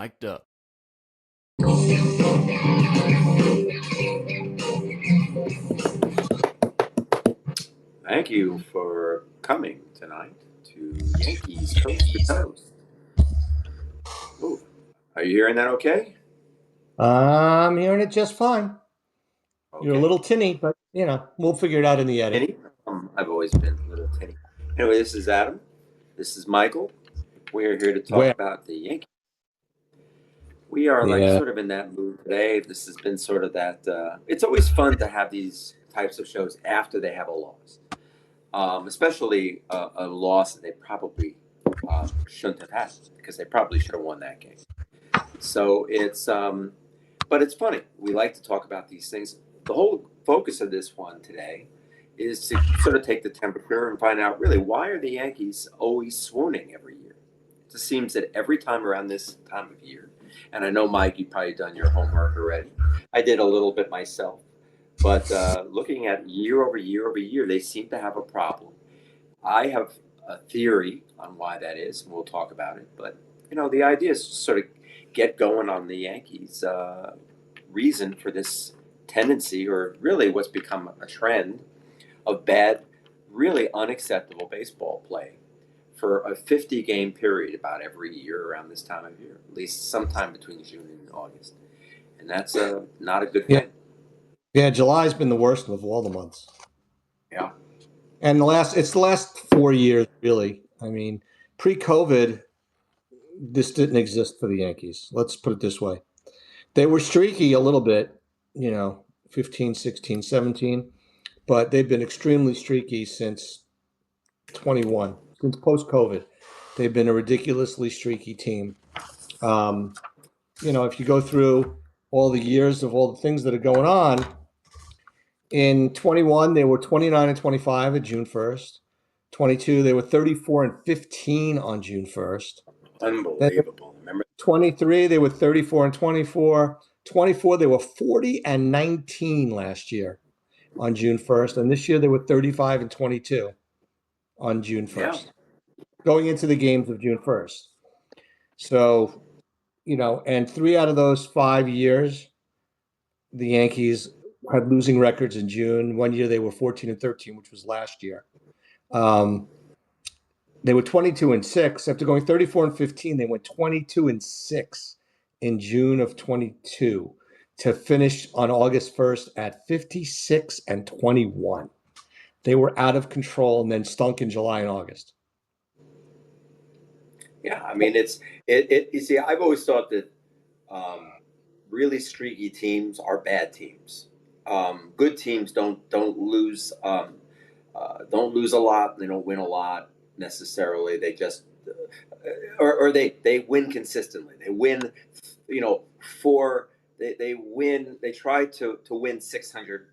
Mic'd up. Thank you for coming tonight to Yankees Coast to Coast. Ooh, are you hearing that okay? I'm hearing it just fine. You're a Okay. little tinny, but we'll figure it out in the edit. Tinny? I've always been a little tinny. Anyway, this is Adam. This is Michael. We are here to talk Where? about the Yankees. We are like Yeah. sort of in that mood today. This has been sort of that. It's always fun to have these types of shows after they have a loss, especially a loss that they probably shouldn't have had because they probably should have won that game. So but it's funny. We like to talk about these things. The whole focus of this one today is to sort of take the temperature and find out really why are the Yankees always swooning every year. It just seems that every time around this time of year, and I know Mike, you've probably done your homework already. I did a little bit myself, but looking at year over year, they seem to have a problem. I have a theory on why that is, and we'll talk about it. But the idea is to sort of get going on the Yankees' reason for this tendency, or really what's become a trend of bad, really unacceptable baseball play for a 50-game period about every year around this time of year, at least sometime between June and August, and that's not a good Yeah. thing. Yeah, July's been the worst of all the months. Yeah. And it's the last 4 years, really. I mean, pre-COVID, this didn't exist for the Yankees. Let's put it this way. They were streaky a little bit, 15, 16, 17, but they've been extremely streaky since 21, since post-COVID. They've been a ridiculously streaky team. Um, if you go through all the years of all the things that are going on, in 21, they were 29 and 25 at June 1st. 22, they were 34 and 15 on June 1st. Then Unbelievable. Remember? 23, they were 34 and 24. 24, they were 40 and 19 last year on June 1st. And this year, they were 35 and 22 on June 1st, Yeah. going into the games of June 1st. So, and 3 out of those 5 years, the Yankees had losing records in June. One year they were 14 and 13, which was last year. They were 22 and 6. After going 34 and 15, they went 22 and 6 in June of 22 to finish on August 1st at 56 and 21. They were out of control and then stunk in July and August. Yeah, I mean it. You see, I've always thought that really streaky teams are bad teams. Good teams don't lose a lot. They don't win a lot necessarily. They just or they win consistently. They win, four. They win. They try to win 600%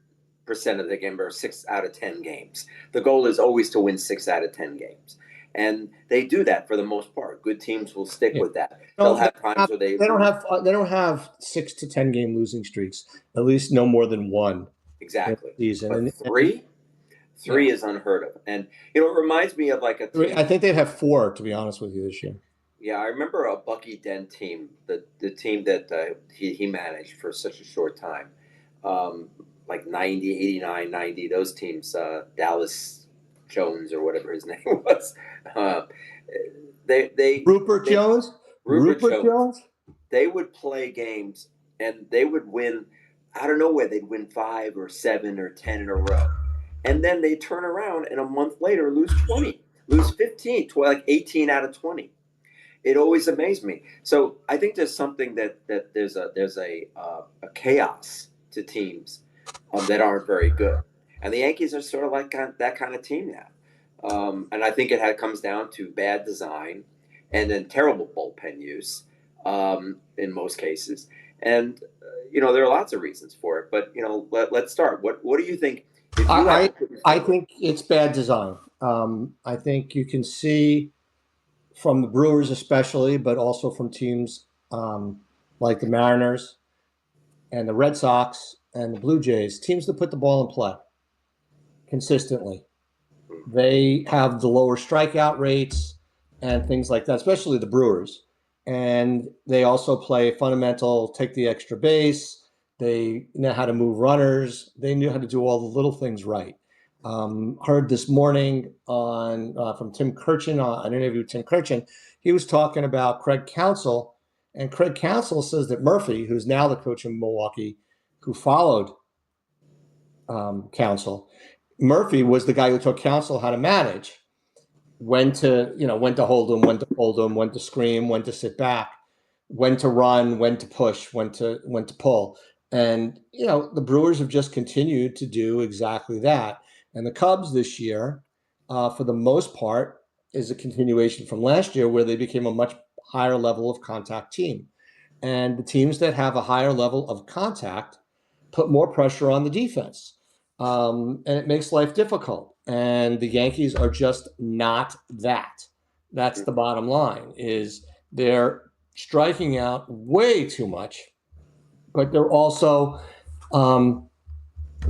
of the game or 6 out of 10 games. The goal is always to win 6 out of 10 games. And they do that for the most part. Good teams will stick Yeah. with that. They'll No, have times where they don't have 6 to 10 game losing streaks. At least no more than one in exactly. the season. But And three is unheard of. And it reminds me of like a I team. think they'd have 4, to be honest with you, this year. Yeah, I remember a Bucky Dent team, the team that he managed for such a short time, um, like 90, 89, 90. Those teams, Dallas Jones or whatever his name was, uh, they they Rupert they Jones? Rupert Rupert Jones. Jones? They would play games and they would win. I don't know where they'd win 5 or 7 or 10 in a row, and then they turn around and a month later lose 20, lose 15, 12, like 18 out of 20. It always amazed me. So I think there's something that there's a chaos to teams that aren't very good, and the Yankees are sort of like that kind of team now. And I think comes down to bad design, and then terrible bullpen use in most cases. And there are lots of reasons for it. But let's start. What do you think? If you had I to put your I finger, think it's bad design. I think you can see from the Brewers especially, but also from teams like the Mariners and the Red Sox and the Blue Jays, teams that put the ball in play consistently. They have the lower strikeout rates and things like that, especially the Brewers. and they also play fundamental, take the extra base. They know how to move runners. They knew how to do all the little things right. Heard this morning on from Tim Kirchin, an interview with Tim Kirchin. He was talking about Craig Counsell, and Craig Counsell says that Murphy, who's now the coach in Milwaukee, who followed Counsell, Murphy was the guy who taught Counsell how to manage, when to hold them, when to fold them, when to scream, when to sit back, when to run, when to push, when to pull. And the Brewers have just continued to do exactly that. And the Cubs this year, for the most part, is a continuation from last year, where they became a much higher level of contact team. And the teams that have a higher level of contact put more pressure on the defense, and it makes life difficult. And the Yankees are just not that. That's the bottom line. Is they're striking out way too much, but they're also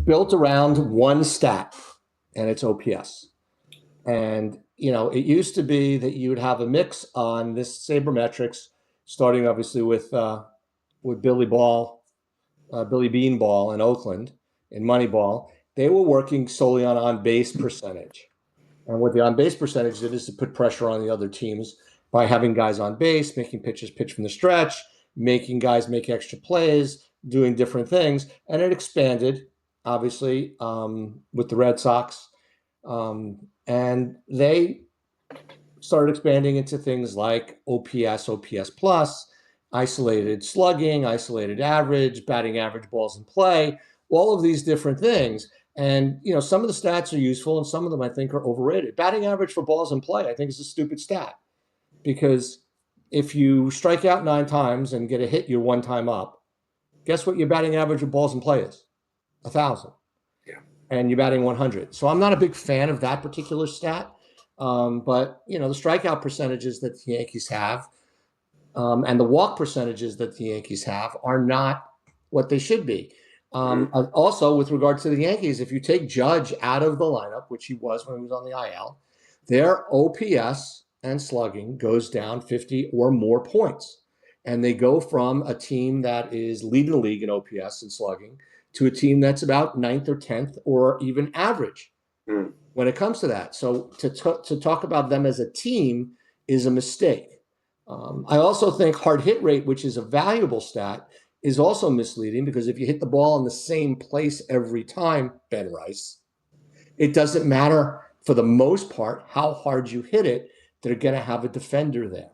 built around one stat, and it's OPS. And it used to be that you would have a mix on this sabermetrics, starting obviously with Billy Bean Ball in Oakland, in Moneyball. They were working solely on base percentage. And what the on base percentage did is to put pressure on the other teams by having guys on base, making pitchers pitch from the stretch, making guys make extra plays, doing different things. And it expanded, obviously, with the Red Sox. And they started expanding into things like OPS, OPS plus, isolated slugging, isolated average, batting average, balls in play, all of these different things. And some of the stats are useful, and some of them I think are overrated. Batting average for balls in play, I think, is a stupid stat, because if you strike out 9 times and get a hit, you're 1 time up. Guess what your batting average of balls in play is? 1,000. Yeah. And you're batting 100. So I'm not a big fan of that particular stat. But the strikeout percentages that the Yankees have, and the walk percentages that the Yankees have, are not what they should be. Also, with regard to the Yankees, if you take Judge out of the lineup, which he was when he was on the IL, their OPS and slugging goes down 50 or more points. And they go from a team that is leading the league in OPS and slugging to a team that's about 9th or 10th or even average when it comes to that. So to talk about them as a team is a mistake. I also think hard hit rate, which is a valuable stat, is also misleading, because if you hit the ball in the same place every time, Ben Rice, it doesn't matter for the most part how hard you hit it. They're going to have a defender there.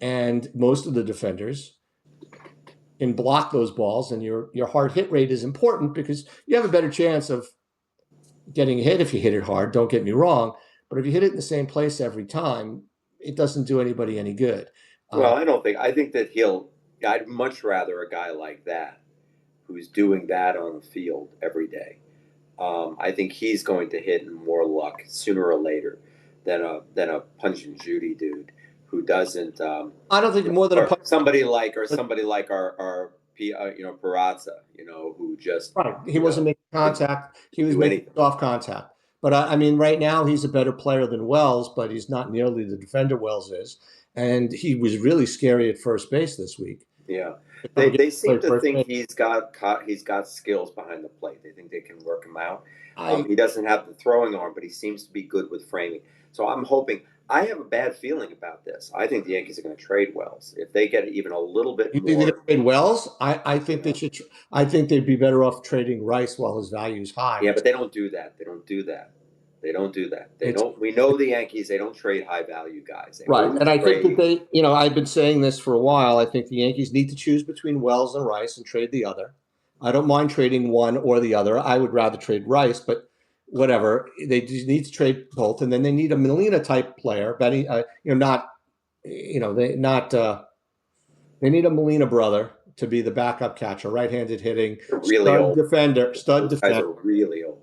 And most of the defenders can block those balls, and your hard hit rate is important because you have a better chance of getting hit if you hit it hard, don't get me wrong. But if you hit it in the same place every time, it doesn't do anybody any good. Well, I don't think. I think that I'd much rather a guy like that who's doing that on the field every day. I think he's going to hit in more luck sooner or later than a punch and Judy dude who doesn't. I don't think more than a punch. Somebody like our Perazza, who just Right. He wasn't making contact. He was do making anything. soft contact. But I mean, right now he's a better player than Wells, but he's not nearly the defender Wells is. And he was really scary at first base this week. Yeah, Never they seem played to first think base. he's got skills behind the plate. They think they can work him out. I He doesn't have the throwing arm, but he seems to be good with framing. So I'm hoping. I have a bad feeling about this. I think the Yankees are going to trade Wells if they get even a little bit You think they're going more. to trade Wells? I think they Yeah, should. I think they'd be better off trading Rice while his value is high. yeah, but they don't do that. They don't do that. They don't do that. They It's don't. We know the Yankees. They don't trade high value guys. They right. always And I think that trade. I've been saying this for a while. I think the Yankees need to choose between Wells and Rice and trade the other. I don't mind trading one or the other. I would rather trade Rice, but whatever. They just need to trade both. And then they need a Molina type player. Benny, not, they not, they need a Molina brother to be the backup catcher, right-handed hitting, They're really old. stud Those guys defender. are really old.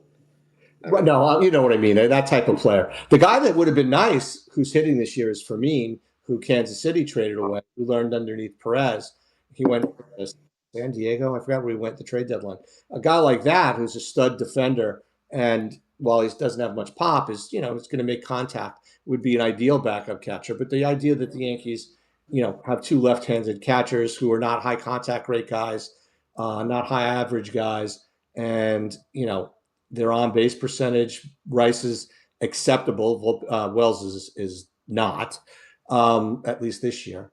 I Well, don't know. no, you know what I mean. That type of player. The guy that would have been nice, who's hitting this year, is Fermin, who Kansas City traded away, who learned underneath Perez. He went to San Diego. I forgot where he went the trade deadline. A guy like that, who's a stud defender, and while he doesn't have much pop, is it's going to make contact. Would be an ideal backup catcher. But the idea that the Yankees have two left-handed catchers who are not high contact rate guys, not high average guys, and their on base percentage. Rice is acceptable. Wells is not, at least this year.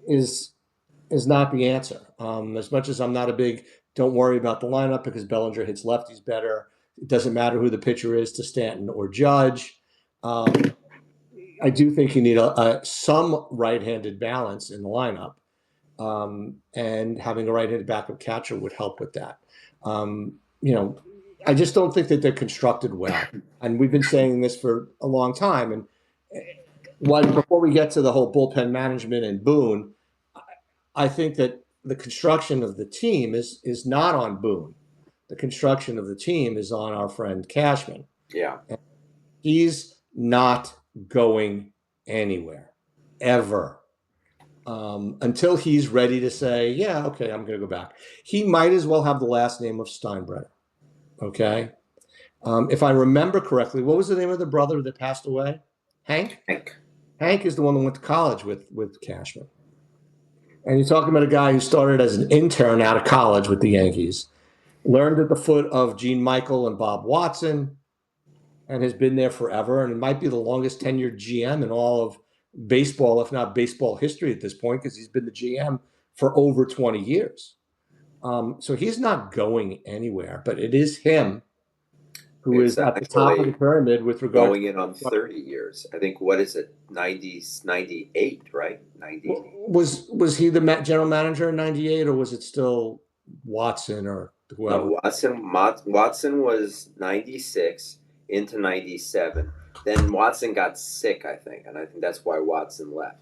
Is not the answer. As much as I'm not a big don't worry about the lineup because Bellinger hits lefties better. It doesn't matter who the pitcher is to Stanton or Judge. I do think you need some right-handed balance in the lineup, and having a right-handed backup catcher would help with that. I just don't think that they're constructed well, and we've been saying this for a long time. And before we get to the whole bullpen management and Boone, I think that the construction of the team is not on Boone. The construction of the team is on our friend Cashman. Yeah. And he's not going anywhere ever, until he's ready to say, yeah, okay, I'm going to go back. He might as well have the last name of Steinbrenner. Okay. If I remember correctly, what was the name of the brother that passed away? Hank? Hank is the one that went to college with Cashman. And you're talking about a guy who started as an intern out of college with the Yankees, learned at the foot of Gene Michael and Bob Watson, and has been there forever. And it might be the longest tenured GM in all of baseball, if not baseball history at this point, because he's been the GM for over 20 years. So he's not going anywhere, but it is him who It's is at the top of the pyramid with regard going in on 30 years. I think, what is it, 98, right? 90. Was he the general manager in 98, or was it still Watson or whoever? No, Watson was 96 into 97. Then Watson got sick, I think, and I think that's why Watson left.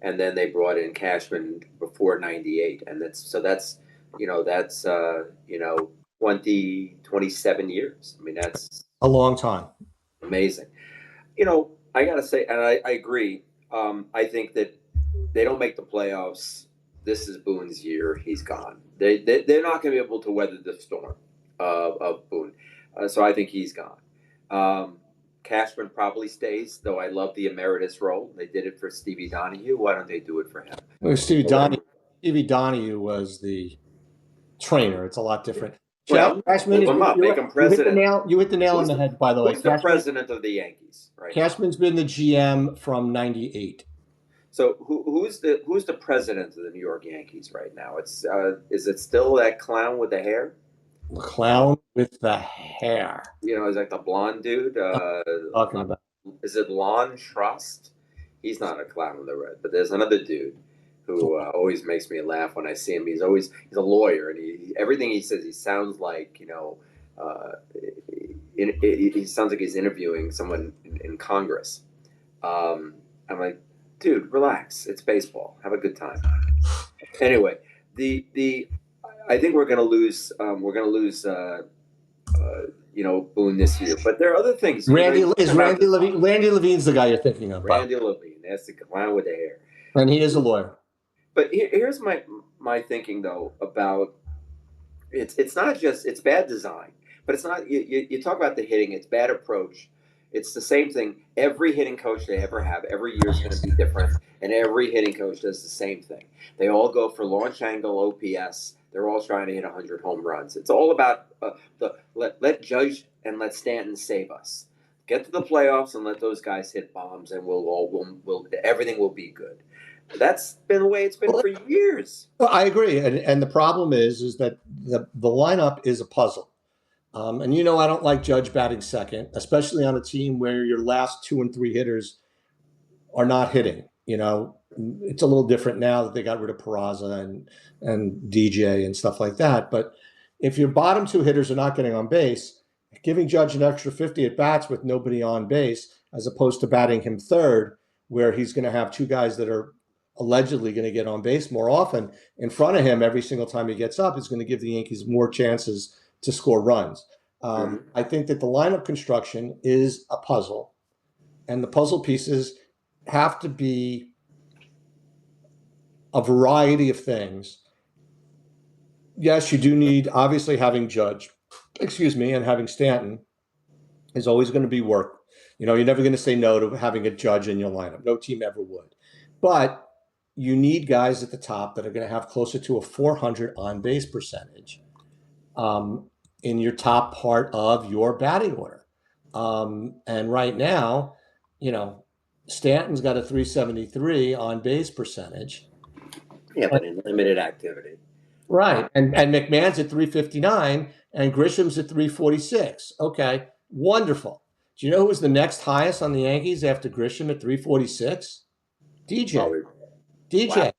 And then they brought in Cashman before 98, and that's 27 years. I mean, that's A long time. amazing. I gotta say, and I agree. I think that they don't make the playoffs. This is Boone's year. He's gone. They're not going to be able to weather the storm of Boone. So I think he's gone. Cashman probably stays, though I love the emeritus role. They did it for Stevie Donahue. Why don't they do it for him? Well, Stevie Donahue was the trainer. It's a lot different. Well, Cashman move him up, make him you hit the president. nail. You hit the nail on the head. By the way, Who's the president of the Yankees? Right. Cashman's been the GM from '98. So who's the president of the New York Yankees right now? It's is it still that clown with the hair? The clown with the hair. Is like the blonde dude. Talking about. Is it Lon Trust? He's not a clown with the red, but there's another dude who always makes me laugh when I see him. He's a lawyer, and everything he says, he sounds like he sounds like he's interviewing someone in Congress. I'm like, dude, relax. It's baseball. Have a good time. Anyway, I think we're gonna lose. Boone this year, but there are other things. Randy Levine. Randy Levine's the guy you're thinking of. Randy Levine. That's the clown with the hair. And he is a lawyer. But here's my thinking though about it's not just it's bad design, but it's not you talk about the hitting, it's bad approach. It's the same thing. Every hitting coach they ever have, every year is going to be different, and every hitting coach does the same thing. They all go for launch angle OPS. They're all trying to hit 100 home runs. It's all about let Judge and let Stanton save us. Get to the playoffs and let those guys hit bombs, and we'll everything will be good. That's been the way it's been for years. Well, I agree, and the problem is that the lineup is a puzzle. And I don't like Judge batting second, especially on a team where your last 2 and 3 hitters are not hitting. It's a little different now that they got rid of Peraza and DJ and stuff like that. But if your bottom 2 hitters are not getting on base, giving Judge an extra 50 at bats with nobody on base, as opposed to batting him third, where he's going to have 2 guys that are allegedly going to get on base more often in front of him every single time he gets up, is going to give the Yankees more chances to score runs. I think that the lineup construction is a puzzle, and the puzzle pieces have to be a variety of things. Yes, you do need, obviously, having Judge, and having Stanton is always going to be work. You're never going to say no to having a Judge in your lineup. No team ever would. But you need guys at the top that are going to have closer to a 400 on base percentage um, in your top part of your batting order. And right now, you know, Stanton's got a 373 on base percentage. Yeah, but in limited activity. Right. And McMahon's at 359 and Grisham's at 346. Okay. Wonderful. Do you know who was the next highest on the Yankees after Grisham at 346? DJ. Oh, wow. DJ.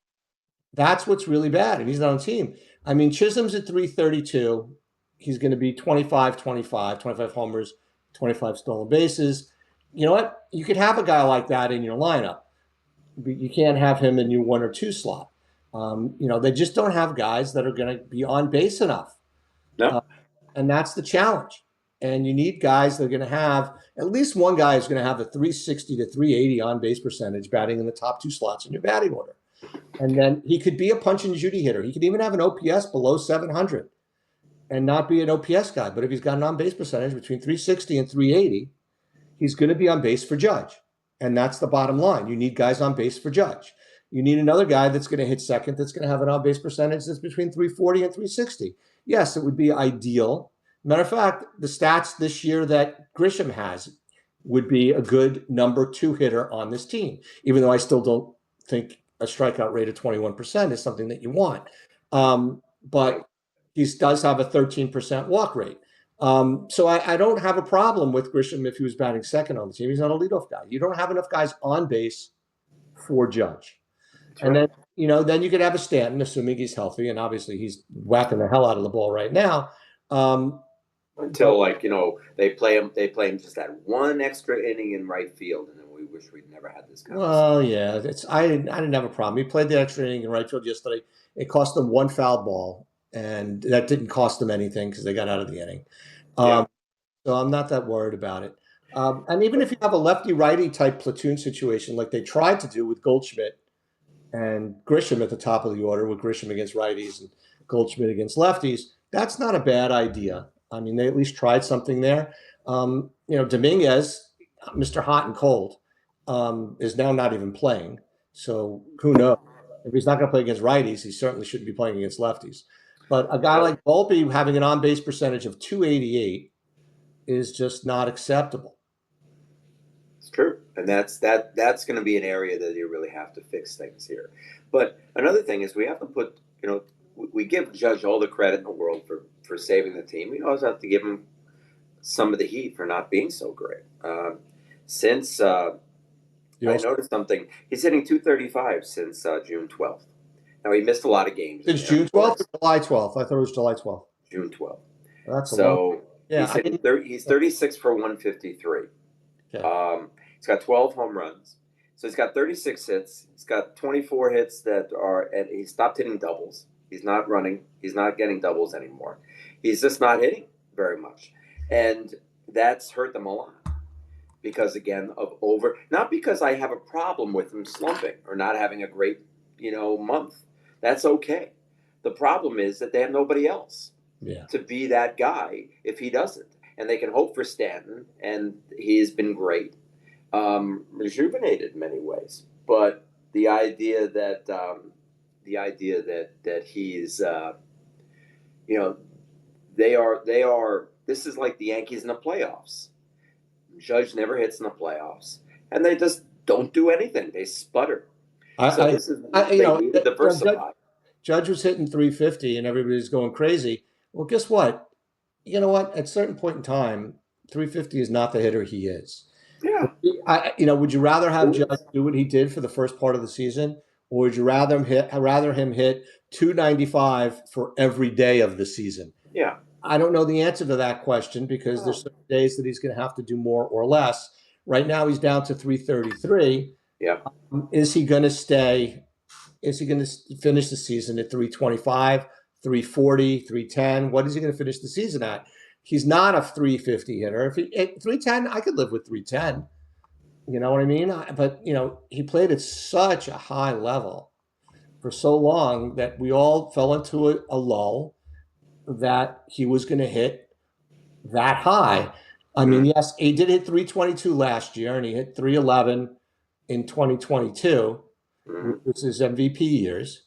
That's what's really bad. And he's not on the team. I mean, Chisholm's at 332. He's going to be 25, 25, 25 homers, 25 stolen bases. You know what? You could have a guy like that in your lineup, but you can't have him in your 1 or 2 slot. They just don't have guys that are going to be on base enough. No. Uh, and that's the challenge. And you need guys that are going to have at least one guy is going to have a 360 to 380 on base percentage batting in the top 2 slots in your batting order. And then he could be a punch and Judy hitter. He could even have an OPS below 700 and not be an OPS guy. But if he's got an on base percentage between 360 and 380, he's going to be on base for Judge. And that's the bottom line. You need guys on base for Judge. You need another guy that's going to hit second that's going to have an on base percentage that's between 340 and 360. Yes, it would be ideal. Matter of fact, the stats this year that Grisham has would be a good number 2 hitter on this team, even though I still don't think a strikeout rate of 21% is something that you want. But he does have a 13% walk rate. So I don't have a problem with Grisham if he was batting second on the team. He's not a leadoff guy. You don't have enough guys on base for Judge. That's And right. then you could have a Stanton, assuming he's healthy, and obviously he's whacking the hell out of the ball right now. Until they play him just that one extra inning in right field, and then we wish we'd never had this conversation. Well, yeah, I didn't have a problem. He played the extra inning in right field yesterday. It cost them 1 foul ball, and that didn't cost them anything because they got out of the inning. Yeah. So I'm not that worried about it. And even if you have a lefty righty type platoon situation like they tried to do with Goldschmidt and Grisham at the top of the order, with Grisham against righties and Goldschmidt against lefties, that's not a bad idea. I mean, they at least tried something there. Dominguez, Mr. Hot and Cold, is now not even playing. So who knows? If he's not going to play against righties, he certainly shouldn't be playing against lefties. But a guy like Volpe having an on base percentage of 288 is just not acceptable. It's true, and that's going to be an area that you really have to fix things here. But another thing is we have to put, we give Judge all the credit in the world for saving the team. We also have to give him some of the heat for not being so great. Since I noticed something, he's hitting 235 since June 12th. Now he missed a lot of games. Since June 12th or July 12th? I thought it was July 12th. June 12th. That's a long. So Yeah, he's 36 for 153. Okay. He's got 12 home runs. So he's got 36 hits. He's got 24 hits that are, and he stopped hitting doubles. He's not running. He's not getting doubles anymore. He's just not hitting very much. And that's hurt them a lot. Because, again, not because I have a problem with him slumping or not having a great, month. That's okay. The problem is that they have nobody else to be that guy if he doesn't. And they can hope for Stanton, and he's been great. Rejuvenated in many ways, but the idea that he's they are this is like the Yankees in the playoffs. Judge never hits in the playoffs, and they just don't do anything. They sputter. They need to diversify. Judge was hitting 350 and everybody's going crazy. Well, guess what? You know what? At a certain point in time, 350 is not the hitter he is. Yeah. Would you rather have Judge do what he did for the first part of the season, or would you rather him hit 295 for every day of the season? Yeah. I don't know the answer to that question because there's certain days that he's going to have to do more or less. Right now, he's down to 333. Yeah. Is he going to stay? Is he going to finish the season at 325, 340, 310? What is he going to finish the season at? He's not a 350 hitter. If he at 310, I could live with 310. You know what I mean? But he played at such a high level for so long that we all fell into a lull that he was going to hit that high. I mean, yes, he did hit 322 last year, and he hit 311 in 2022. Mhm. This is MVP years.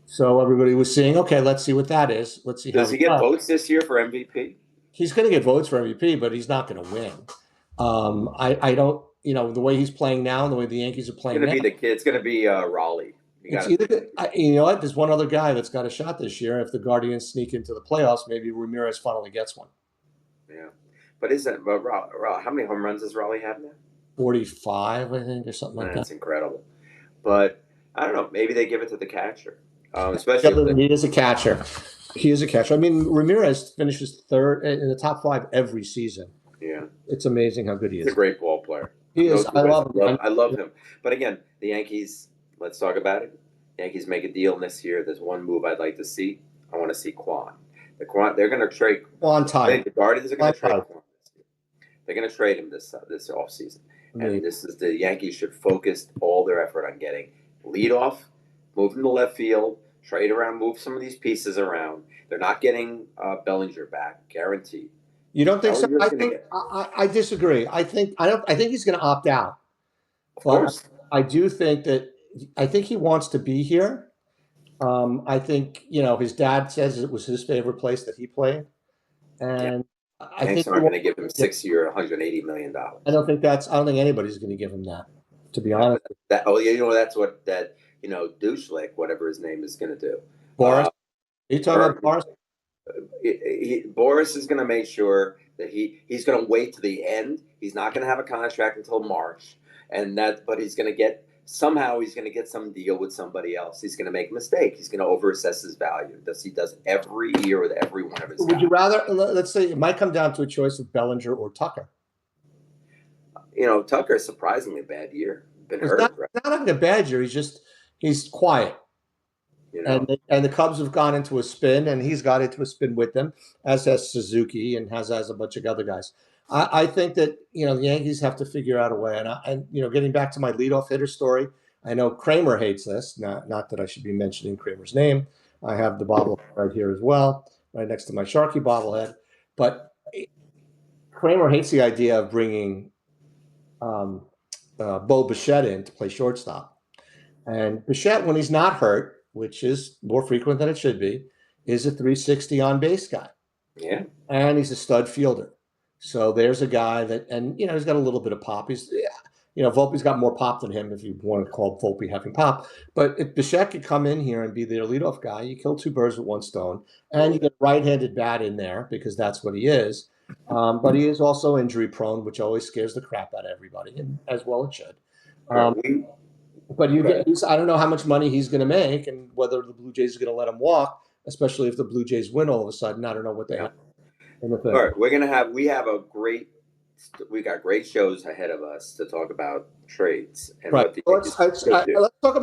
So everybody was saying, okay, let's see what that is. Let's see how Does he he get does. votes this year for MVP? He's going to get votes for MVP, but he's not going to win. I don't, the way he's playing now, and the way the Yankees are It's playing gonna now, be the kid. It's gonna be Raleigh. You got it's to think. either, you know what, there's one other guy that's got a shot this year. If the Guardians sneak into the playoffs, maybe Ramirez finally gets one. Yeah, but isn't but how many home runs does Raleigh have now? 45, I think, or something like that. That's incredible. But I don't know. Maybe they give it to the catcher, especially if the He is a catcher. He is a catcher. I mean, Ramirez finishes third in the top five every season. yeah. It's amazing how good he He's a is. great ball player. He No is. two I ways. love him. I love him. But again, the Yankees. Let's talk about it. Yankees make a deal this year. There's one move I'd like to see. I want to see Quan. They're going to trade. On I time. think the Guardians are going On to trade time. Quan this year. They're going to trade him this offseason. Me. And this is the Yankees should focus all their effort on getting leadoff, move him to left field, trade around, move some of these pieces around. They're not getting Bellinger back, guaranteed. You don't think so? Bellinger's I going to think get, I disagree. I think he's going to opt out. of But course. I do think that I think he wants to be here. I think his dad says it was his favorite place that he played, Yeah. and I think Yanks aren't going to give him 6 year, $180 million. I don't think anybody's going to give him that. To be No, honest, but that oh yeah, that's what that douchelick, whatever his name is going to do. Boris. Uh, Are you talking about Bert, Boris? Boris is going to make sure that he's going to wait to the end. He's not going to have a contract until March, but he's going to get somehow he's going to get some deal with somebody else. He's going to make a mistake. He's going to overassess his value. He does every year with every one of his Would guys. you rather? Let's say it might come down to a choice of Bellinger or Tucker. Tucker's surprisingly bad year. Been It's hurt, right? not having a bad year. He's quiet. You And know, the Cubs have gone into a spin, and he's got into a spin with them, as has Suzuki and has a bunch of other guys. I think that the Yankees have to figure out a way. And getting back to my leadoff hitter story, I know Kramer hates this. Not that I should be mentioning Kramer's name. I have the bobble right here as well, right next to my Sharky bobblehead. But Kramer hates the idea of bringing um, Bo Bichette in to play shortstop. And Bichette, when he's not hurt, which is more frequent than it should be, is a 360 on base guy. yeah. And he's a stud fielder. So there's a guy that, and he's got a little bit of pop. Volpe's got more pop than him, if you want to call Volpe having pop. But if Bichette could come in here and be their leadoff guy, you kill two birds with one stone, and you get a right-handed bat in there because that's what he is. But he is also injury prone, which always scares the crap out of everybody, and as well it should. All right, Um, but okay. I don't know how much money he's going to make, and whether the Blue Jays are going to let him walk, especially if the Blue Jays win all of a sudden. I don't know what they Yeah. have in the All thing. right, we got great shows ahead of us to talk about trades and Right. what the Yankees could do. Let's talk about.